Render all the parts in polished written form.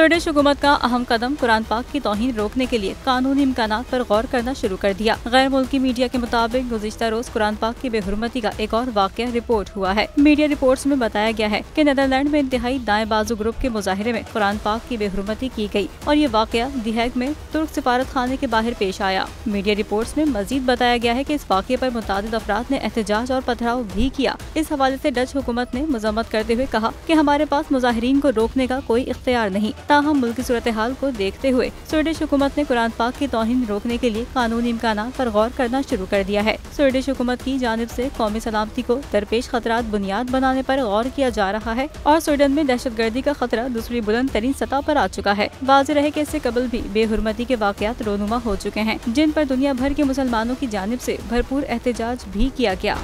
Swedish हुकूमत का अहम कदम कुरान पाक की तौहीन रोकने के लिए कानूनी इम्कानात पर गौर करना शुरू कर दिया। गैर मुल्की मीडिया के मुताबिक गुज़िश्ता रोज कुरान पाक की बेहुरमती का एक और वाक़या रिपोर्ट हुआ है। मीडिया रिपोर्ट्स में बताया गया है कि नीदरलैंड में इंतहाई दाएं बाजू ग्रुप के मुजाहिरे में कुरान पाक की बेहुरमती की गई और ये वाक़या दी हेग में तुर्क सिफारत खाने के बाहर पेश आया। मीडिया रिपोर्ट्स में मजीद बताया गया है कि इस वाक़े पर मुतादिद अफराद ने एहतजाज और पथराव भी किया। इस हवाले से डच हुकूमत ने मजम्मत करते हुए कहा कि हमारे पास मुजाहिरीन को रोकने का कोई इख्तियार नहीं। ताहम मुल्क की सूरत हाल को देखते हुए स्वीडिश हुकूमत ने कुरान पाक की तौहीन रोकने के लिए कानूनी इम्कानात पर गौर करना शुरू कर दिया है। स्वीडिश हुकूमत की जानिब से कौमी सलामती को दरपेश खतरात बुनियाद बनाने पर गौर किया जा रहा है और स्वीडन में दहशतगर्दी का खतरा दूसरी बुलंद तरीन सतह पर आ चुका है। वाज़ेह रहे कि इससे कबल भी बेहुरमती के वाक़यात रोनुमा हो चुके हैं, जिन पर दुनिया भर के मुसलमानों की जानिब से भरपूर एहतजाज भी किया गया।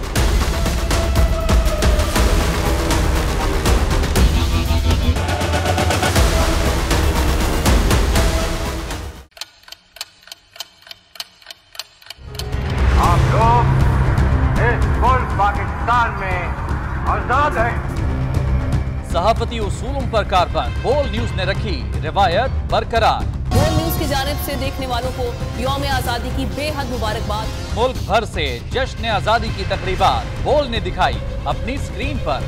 पाकिस्तान में आजाद है। सहाफती उसूलों पर कारबंद बोल न्यूज ने रखी रिवायत बरकरार। बोल न्यूज की जानिब से देखने वालों को यौम आजादी की बेहद मुबारकबाद। मुल्क भर से जश्न आजादी की तकरीबात बोल ने दिखाई अपनी स्क्रीन पर।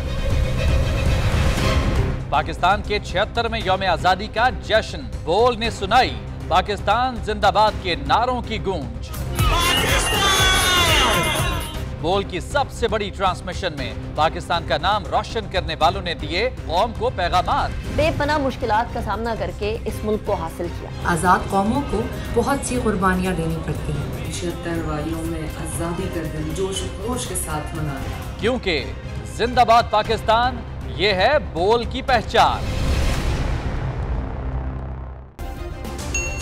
पाकिस्तान के 76वें यौम आजादी का जश्न बोल ने सुनाई पाकिस्तान जिंदाबाद के नारों की गूंज। बोल की सबसे बड़ी ट्रांसमिशन में पाकिस्तान का नाम रोशन करने वालों ने दिए कौम को पैगामात। बेपनाह मुश्किलात का सामना करके इस मुल्क को हासिल किया। आजाद कौमों को बहुत सी कुर्बानियां देनी पड़ती हैं। 76 वालियों में आजादी का दिन जोश खरोश के साथ मना रहे हैं। क्योंकि जिंदाबाद पाकिस्तान ये है बोल की पहचान।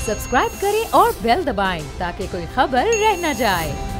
सब्सक्राइब करें और बेल दबाएं ताकि कोई खबर रह न जाए।